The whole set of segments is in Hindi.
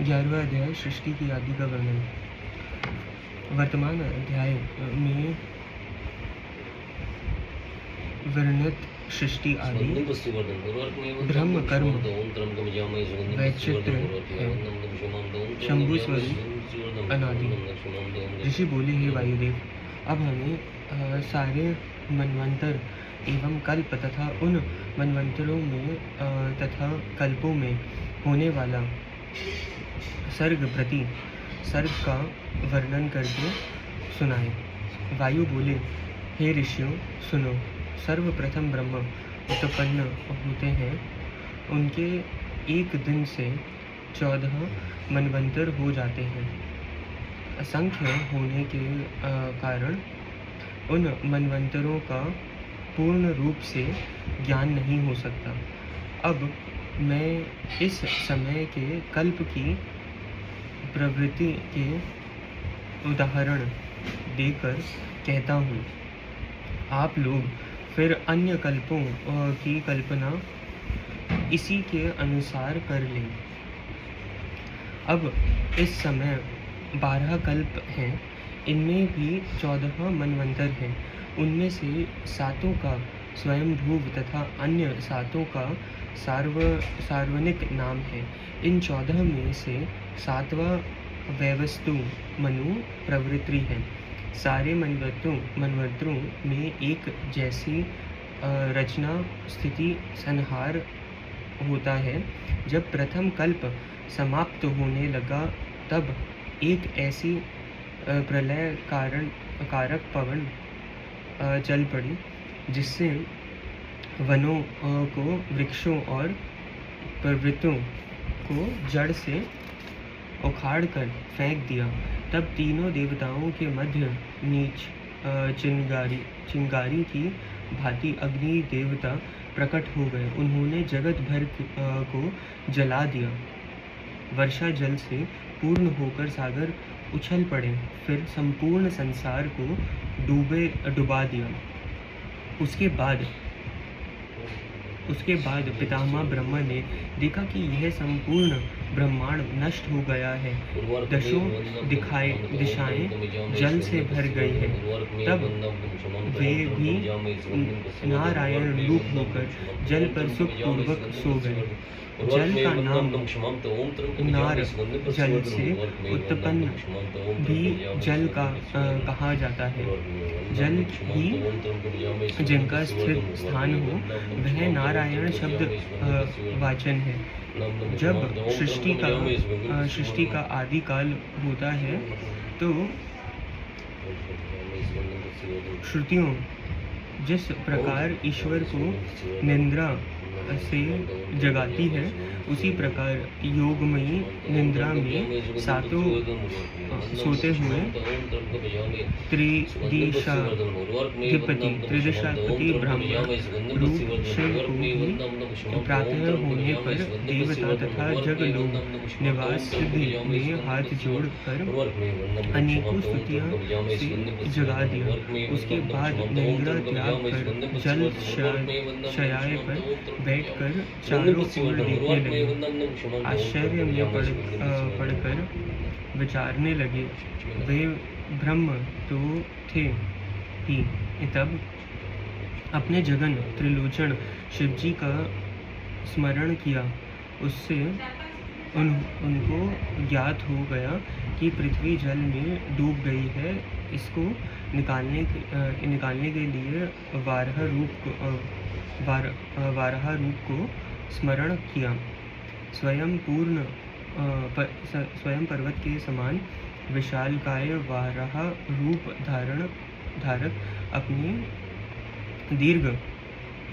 11वां अध्याय सृष्टि की आदि का वर्णन। वर्तमान अध्याय में वर्णित सृष्टि आदि ब्रह्म कर्म वैचित्र है, शंभु स्वरूप अनादि। ऋषि बोले, हे वायुदेव, अब हमें सारे मनवंतर एवं कल्प तथा उन मनवंतरों में तथा कल्पों में होने वाला सर्ग प्रति सर्ग का वर्णन करके सुनाए। वायु बोले, हे ऋषियों, सुनो। सर्वप्रथम ब्रह्म उत्पन्न होते हैं, उनके एक दिन से 14 मनवंतर हो जाते हैं। असंख्य होने के कारण उन मनवंतरों का पूर्ण रूप से ज्ञान नहीं हो सकता। अब मैं इस समय के कल्प की प्रवृत्ति के उदाहरण देकर कहता हूँ। आप लोग फिर अन्य कल्पों की कल्पना इसी के अनुसार कर लें। अब इस समय 12 कल्प हैं, इनमें भी 14 मनवंतर हैं। उनमें से 7 का स्वयंभूव तथा अन्य 7 का सार्वनिक नाम है। इन 14 में से 7वां वैवस्तु मनु प्रवृत्ति है। सारे मनवंतरों में एक जैसी रचना स्थिति संहार होता है। जब प्रथम कल्प समाप्त होने लगा, तब एक ऐसी प्रलय कारक पवन चल पड़ी, जिससे वनों को, वृक्षों और पर्वतों को जड़ से उखाड़ कर फेंक दिया। तब तीनों देवताओं के मध्य नीच चिंगारी की भांति अग्नि देवता प्रकट हो गए। उन्होंने जगत भर को जला दिया। वर्षा जल से पूर्ण होकर सागर उछल पड़े, फिर संपूर्ण संसार को डुबा दिया। उसके बाद पितामह ब्रह्मा ने देखा कि यह संपूर्ण ब्रह्मांड नष्ट हो गया है। दशों दिशाएं जल से भर गई हैं। तब वे भी नारायण रूप होकर जल पर सुखपूर्वक सो गए। जल का नाम नार जल से उत्पन्न भी जल का कहा जाता है। जल ही जिनका स्थिर स्थान हो, वह नारायण शब्द वाचन है। जब सृष्टि का आदि काल होता है, तो श्रुतियों जिस प्रकार ईश्वर को निद्रा से जगाती है, उसी प्रकार योगमयी निद्रा में सोते हुए त्रिदिशाधिपति ब्रह्मा रूप शिव को भी प्रातः होने पर देवता तथा जगलोक निवास सिद्धि में हाथ जोड़कर अनेकों स्तुतियां से जगा दिया। उसके बाद निद्रा त्याग कर जल शयाय पर बैठकर चारों ओर देखने लगे। आश्चर्य में पड़कर विचारने लगे, वे ब्रह्म तो थे ही। तब अपने जगन त्रिलोचन शिवजी का स्मरण किया। उससे उनको ज्ञात हो गया कि पृथ्वी जल में डूब गई है। इसको निकालने के लिए वाराह रूप को स्मरण किया। स्वयं पर्वत के समान विशालकाय वाराह रूप धारक अपने दीर्घ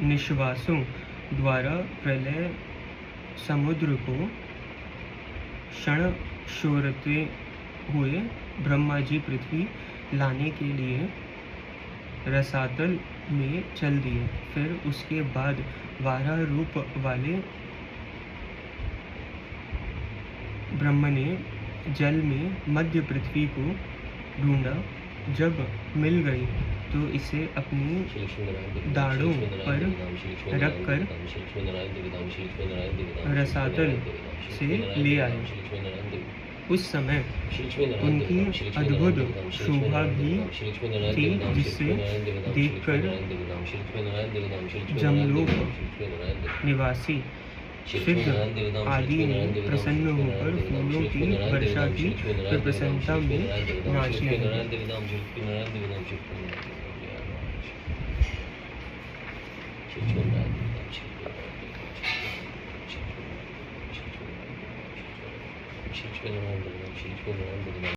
निश्वासों द्वारा प्रलय समुद्र को क्षोरते हुए ब्रह्मा जी पृथ्वी लाने के लिए रसातल में चल दिए। फिर उसके बाद वाराह रूप वाले ब्रह्म ने जल में मध्य पृथ्वी को ढूंढा। जब मिल गई तो इसे अपनी दाढ़ों पर रखकर रसातल से ले आए। उस समय उनकी अद्भुत शोभा भी थी, जिसे देखकर जमलोक निवासी सिद्ध आदि ने प्रसन्न होकर फूलों की वर्षा की, फिर प्रसन्नता में नाचने लगे।